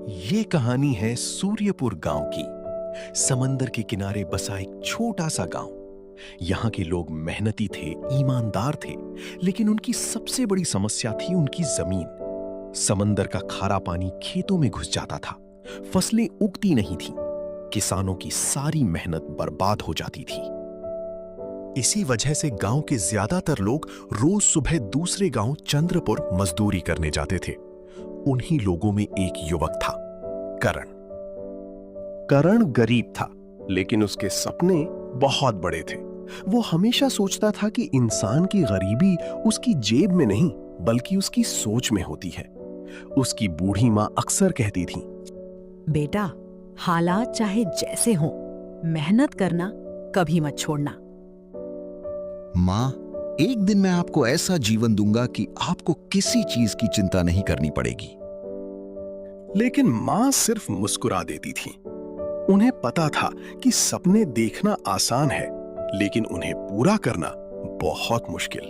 ये कहानी है सूर्यपुर गांव की। समंदर के किनारे बसा एक छोटा सा गांव। यहाँ के लोग मेहनती थे, ईमानदार थे, लेकिन उनकी सबसे बड़ी समस्या थी उनकी जमीन। समंदर का खारा पानी खेतों में घुस जाता था, फसलें उगती नहीं थीं, किसानों की सारी मेहनत बर्बाद हो जाती थी। इसी वजह से गांव के ज्यादातर लोग रोज सुबह दूसरे गांव चंद्रपुर मजदूरी करने जाते थे। उन्हीं लोगों में एक युवक था, करण। करण गरीब था, लेकिन उसके सपने बहुत बड़े थे। वो हमेशा सोचता था कि इंसान की गरीबी उसकी जेब में नहीं, बल्कि उसकी सोच में होती है। उसकी बूढ़ी माँ अक्सर कहती थी, बेटा, हालात चाहे जैसे हों, मेहनत करना कभी मत छोड़ना। माँ, एक दिन मैं आपको ऐसा जीवन दूंगा कि आपको किसी चीज की चिंता नहीं करनी पड़ेगी। लेकिन माँ सिर्फ मुस्कुरा देती थी। उन्हें पता था कि सपने देखना आसान है, लेकिन उन्हें पूरा करना बहुत मुश्किल।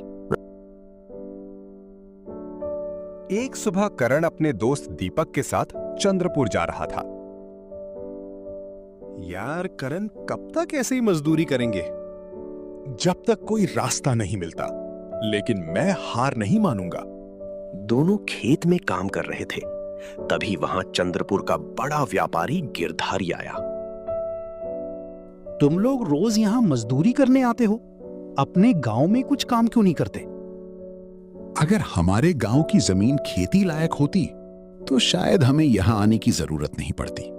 एक सुबह करण अपने दोस्त दीपक के साथ चंद्रपुर जा रहा था। यार करण, कब तक ऐसे ही मजदूरी करेंगे? जब तक कोई रास्ता नहीं मिलता। लेकिन मैं हार नहीं मानूंगा। दोनों खेत में काम कर रहे थे, तभी वहां चंद्रपुर का बड़ा व्यापारी गिरधारी आया। तुम लोग रोज यहाँ मजदूरी करने आते हो, अपने गांव में कुछ काम क्यों नहीं करते? अगर हमारे गांव की जमीन खेती लायक होती तो शायद हमें यहां आने की जरूरत नहीं पड़ती।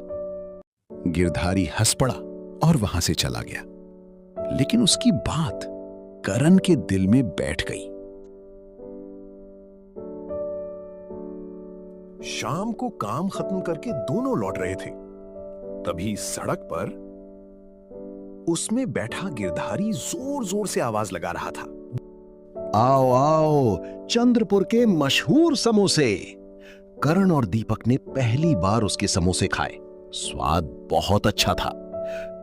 गिरधारी हंस पड़ा और वहां से चला गया। लेकिन उसकी बात करण के दिल में बैठ गई। शाम को काम खत्म करके दोनों लौट रहे थे, तभी सड़क पर उसमें बैठा गिरधारी जोर जोर से आवाज लगा रहा था, आओ आओ, चंद्रपुर के मशहूर समोसे। करण और दीपक ने पहली बार उसके समोसे खाए। स्वाद बहुत अच्छा था।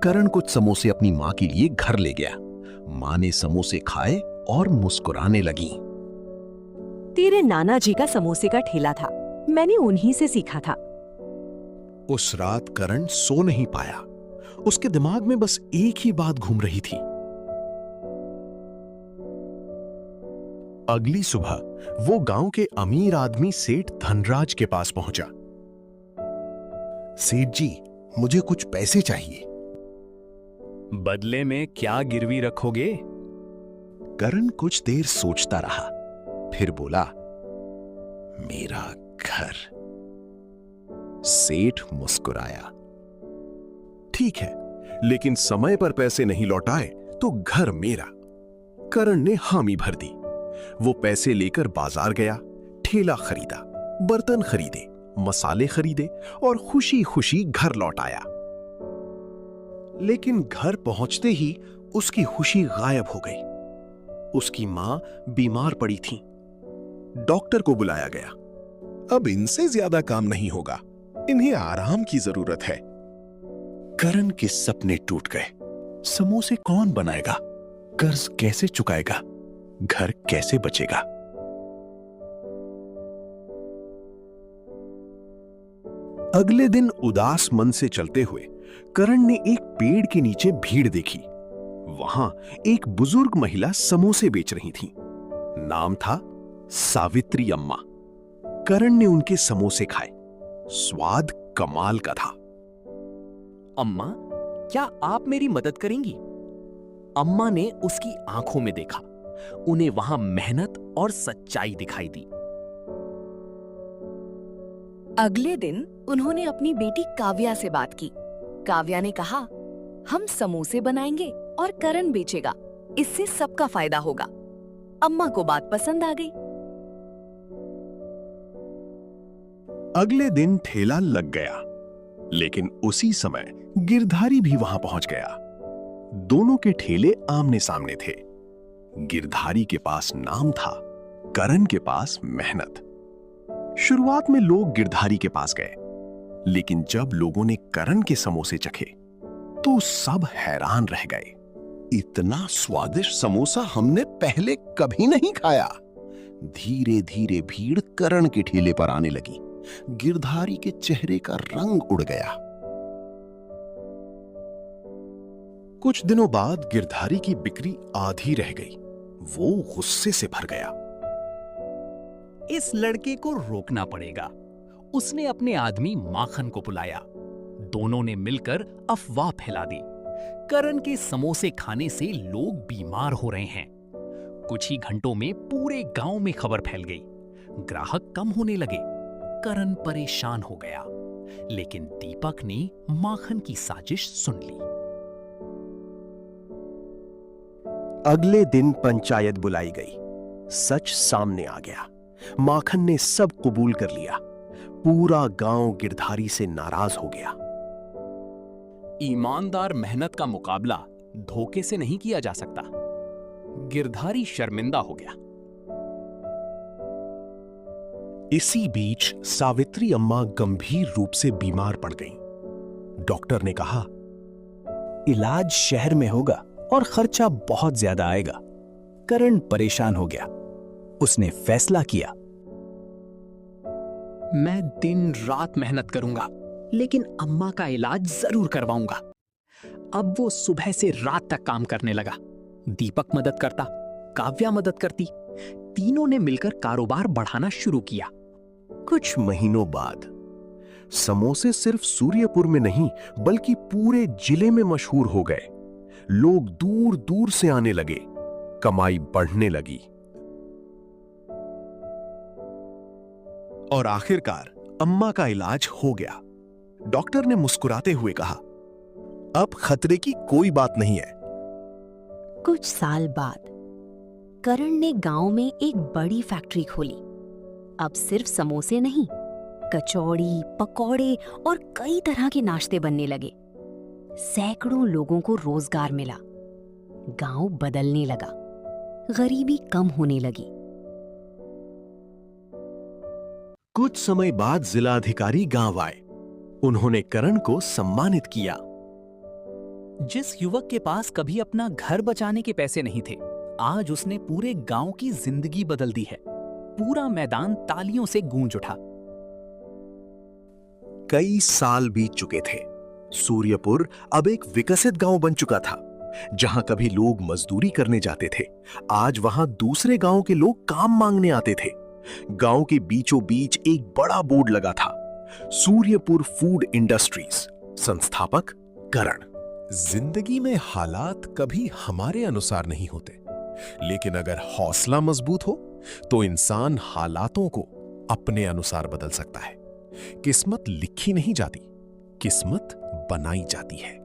करण कुछ समोसे अपनी मां के लिए घर ले गया। मां ने समोसे खाए और मुस्कुराने लगी। तेरे नाना जी का समोसे का ठेला था, मैंने उन्हीं से सीखा था। उस रात करण सो नहीं पाया। उसके दिमाग में बस एक ही बात घूम रही थी। अगली सुबह वो गांव के अमीर आदमी सेठ धनराज के पास पहुंचा। सेठ जी, मुझे कुछ पैसे चाहिए। बदले में क्या गिरवी रखोगे? करण कुछ देर सोचता रहा, फिर बोला, मेरा घर। सेठ मुस्कुराया। ठीक है, लेकिन समय पर पैसे नहीं लौटाए तो घर मेरा। करण ने हामी भर दी। वो पैसे लेकर बाजार गया, ठेला खरीदा, बर्तन खरीदे, मसाले खरीदे और खुशी खुशी घर लौट आया। लेकिन घर पहुंचते ही उसकी खुशी गायब हो गई। उसकी मां बीमार पड़ी थी। डॉक्टर को बुलाया गया। अब इनसे ज्यादा काम नहीं होगा, इन्हें आराम की जरूरत है। करण के सपने टूट गए। समोसे कौन बनाएगा? कर्ज कैसे चुकाएगा? घर कैसे बचेगा? अगले दिन उदास मन से चलते हुए करण ने एक पेड़ के नीचे भीड़ देखी। वहां एक बुजुर्ग महिला समोसे बेच रही थी। नाम था सावित्री अम्मा। करण ने उनके समोसे खाए। स्वाद कमाल का था। अम्मा, क्या आप मेरी मदद करेंगी? अम्मा ने उसकी आंखों में देखा। उन्हें वहां मेहनत और सच्चाई दिखाई दी। अगले दिन उन्होंने अपनी बेटी काव्या से बात की। काव्या ने कहा, हम समोसे बनाएंगे और करण बेचेगा, इससे सबका फायदा होगा। अम्मा को बात पसंद आ गई। अगले दिन ठेला लग गया, लेकिन उसी समय गिरधारी भी वहां पहुंच गया। दोनों के ठेले आमने सामने थे। गिरधारी के पास नाम था, करण के पास मेहनत। शुरुआत में लोग गिरधारी के पास गए, लेकिन जब लोगों ने करण के समोसे चखे तो सब हैरान रह गए। इतना स्वादिष्ट समोसा हमने पहले कभी नहीं खाया। धीरे धीरे भीड़ करण के ठेले पर आने लगी। गिरधारी के चेहरे का रंग उड़ गया। कुछ दिनों बाद गिरधारी की बिक्री आधी रह गई। वो गुस्से से भर गया। इस लड़के को रोकना पड़ेगा। उसने अपने आदमी माखन को बुलाया। दोनों ने मिलकर अफवाह फैला दी। करण के समोसे खाने से लोग बीमार हो रहे हैं। कुछ ही घंटों में पूरे गांव में खबर फैल गई। ग्राहक कम होने लगे। करण परेशान हो गया, लेकिन दीपक ने माखन की साजिश सुन ली। अगले दिन पंचायत बुलाई गई। सच सामने आ गया। माखन ने सब कबूल कर लिया। पूरा गांव गिरधारी से नाराज हो गया। ईमानदार मेहनत का मुकाबला धोखे से नहीं किया जा सकता। गिरधारी शर्मिंदा हो गया। इसी बीच सावित्री अम्मा गंभीर रूप से बीमार पड़ गईं। डॉक्टर ने कहा, इलाज शहर में होगा और खर्चा बहुत ज्यादा आएगा। करण परेशान हो गया। उसने फैसला किया, मैं दिन रात मेहनत करूंगा, लेकिन अम्मा का इलाज जरूर करवाऊंगा। अब वो सुबह से रात तक काम करने लगा। दीपक मदद करता, काव्या मदद करती। तीनों ने मिलकर कारोबार बढ़ाना शुरू किया। कुछ महीनों बाद समोसे सिर्फ सूर्यपुर में नहीं बल्कि पूरे जिले में मशहूर हो गए। लोग दूर दूर से आने लगे। कमाई बढ़ने लगी। और आखिरकार अम्मा का इलाज हो गया। डॉक्टर ने मुस्कुराते हुए कहा, अब खतरे की कोई बात नहीं है। कुछ साल बाद करण ने गांव में एक बड़ी फैक्ट्री खोली। अब सिर्फ समोसे नहीं, कचौड़ी, पकौड़े और कई तरह के नाश्ते बनने लगे। सैकड़ों लोगों को रोजगार मिला। गांव बदलने लगा। गरीबी कम होने लगी। कुछ समय बाद जिला अधिकारी गांव आए। उन्होंने करण को सम्मानित किया। जिस युवक के पास कभी अपना घर बचाने के पैसे नहीं थे, आज उसने पूरे गांव की जिंदगी बदल दी है। पूरा मैदान तालियों से गूंज उठा। कई साल बीत चुके थे। सूर्यपुर अब एक विकसित गांव बन चुका था। जहां कभी लोग मजदूरी करने जाते थे, आज वहां दूसरे गांव के लोग काम मांगने आते थे। गांव के बीचों बीच एक बड़ा बोर्ड लगा था, सूर्यपुर फूड इंडस्ट्रीज, संस्थापक करण। जिंदगी में हालात कभी हमारे अनुसार नहीं होते, लेकिन अगर हौसला मजबूत हो तो इंसान हालातों को अपने अनुसार बदल सकता है। किस्मत लिखी नहीं जाती, किस्मत बनाई जाती है।